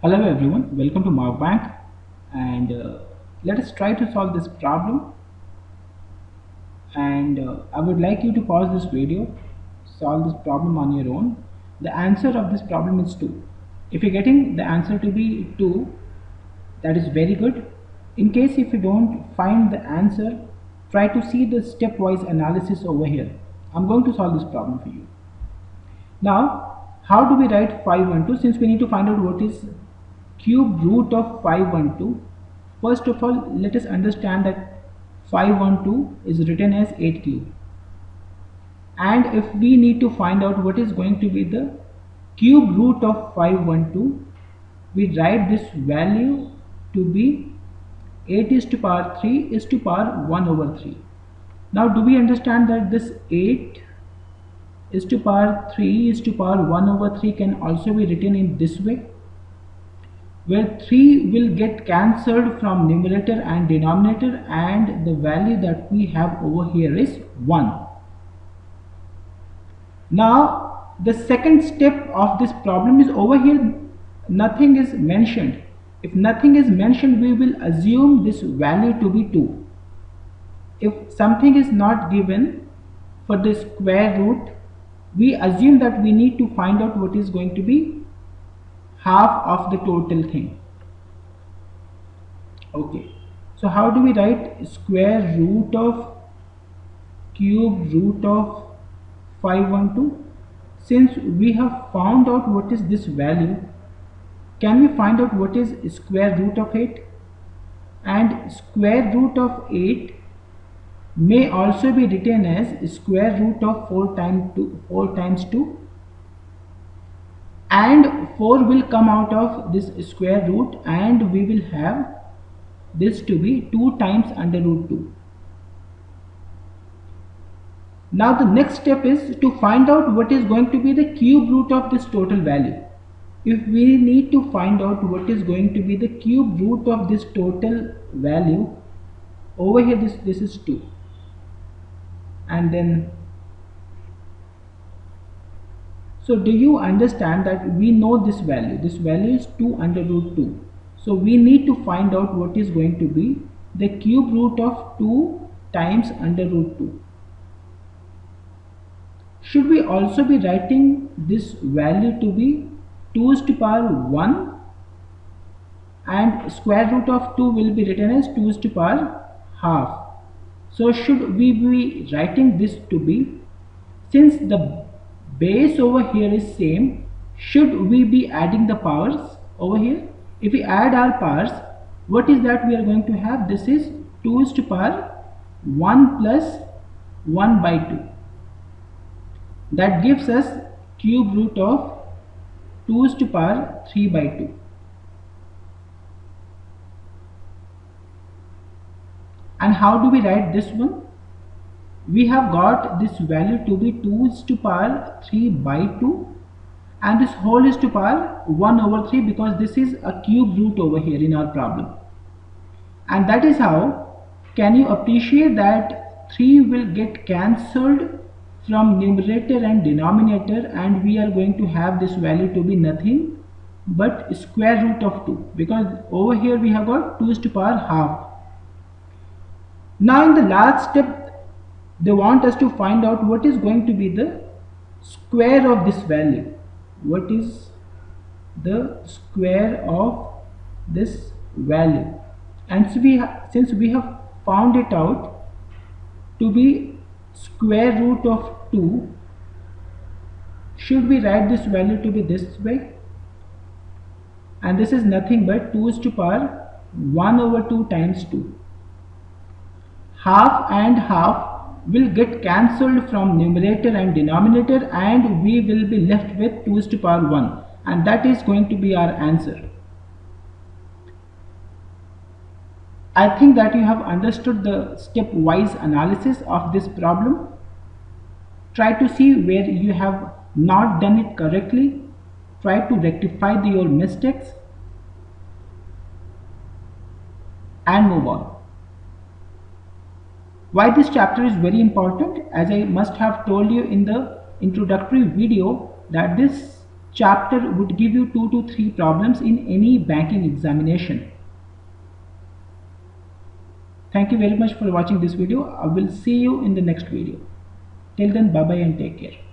Hello everyone, welcome to Mark Bank and let us try to solve this problem and I would like you to pause this video, solve this problem on your own. The answer of this problem is 2. If you're getting the answer to be 2, that is very good. In case if you don't find the answer, try to see the stepwise analysis over here. I'm going to solve this problem for you. Now, how do we write 512? Since we need to find out what is cube root of 512, first of all, let us understand that 512 is written as 8 cube. And if we need to find out what is going to be the cube root of 512, we write this value to be 8 is to power 3 is to power 1 over 3. Now, do we understand that this 8 is to power 3 is to power 1 over 3 can also be written in this way, where 3 will get cancelled from numerator and denominator and the value that we have over here is 1. Now the second step of this problem is over here nothing is mentioned. If nothing is mentioned, we will assume this value to be 2. If something is not given for the square root, we assume that we need to find out what is going to be half of the total thing. Okay, so how do we write square root of cube root of 512? Since we have found out what is this value, can we find out what is square root of 8? And square root of 8 may also be written as square root of 4 times 2, and 4 will come out of this square root and we will have this to be 2 times under root 2. Now the next step is to find out what is going to be the cube root of this total value. If we need to find out what is going to be the cube root of this total value, over here this is 2, and then so do you understand that we know this value is 2 under root 2. So we need to find out what is going to be the cube root of 2 times under root 2. Should we also be writing this value to be 2 is to power 1, and square root of 2 will be written as 2 is to power half. So should we be writing this to be, since the base over here is same, should we be adding the powers over here? If we add our powers, what is that we are going to have? This is 2 is to power 1 plus 1 by 2. That gives us cube root of 2 is to power 3 by 2. And how do we write this one? We have got this value to be 2 is to power 3 by 2, and this whole is to power 1 over 3 because this is a cube root over here in our problem. And that is how can you appreciate that 3 will get cancelled from numerator and denominator, and we are going to have this value to be nothing but square root of 2, because over here we have got 2 is to power half. Now in the last step, they want us to find out what is going to be the square of this value. What is the square of this value? And so since we have found it out to be square root of 2, should we write this value to be this way? And this is nothing but 2 is to power 1 over 2 times 2. Half and half will get cancelled from numerator and denominator, and we will be left with 2 is to power 1, and that is going to be our answer. I think that you have understood the stepwise analysis of this problem. Try to see where you have not done it correctly. Try to rectify your mistakes and move on. Why this chapter is very important, as I must have told you in the introductory video, that this chapter would give you 2 to 3 problems in any banking examination. Thank you very much for watching this video. I will see you in the next video. Till then, bye bye and take care.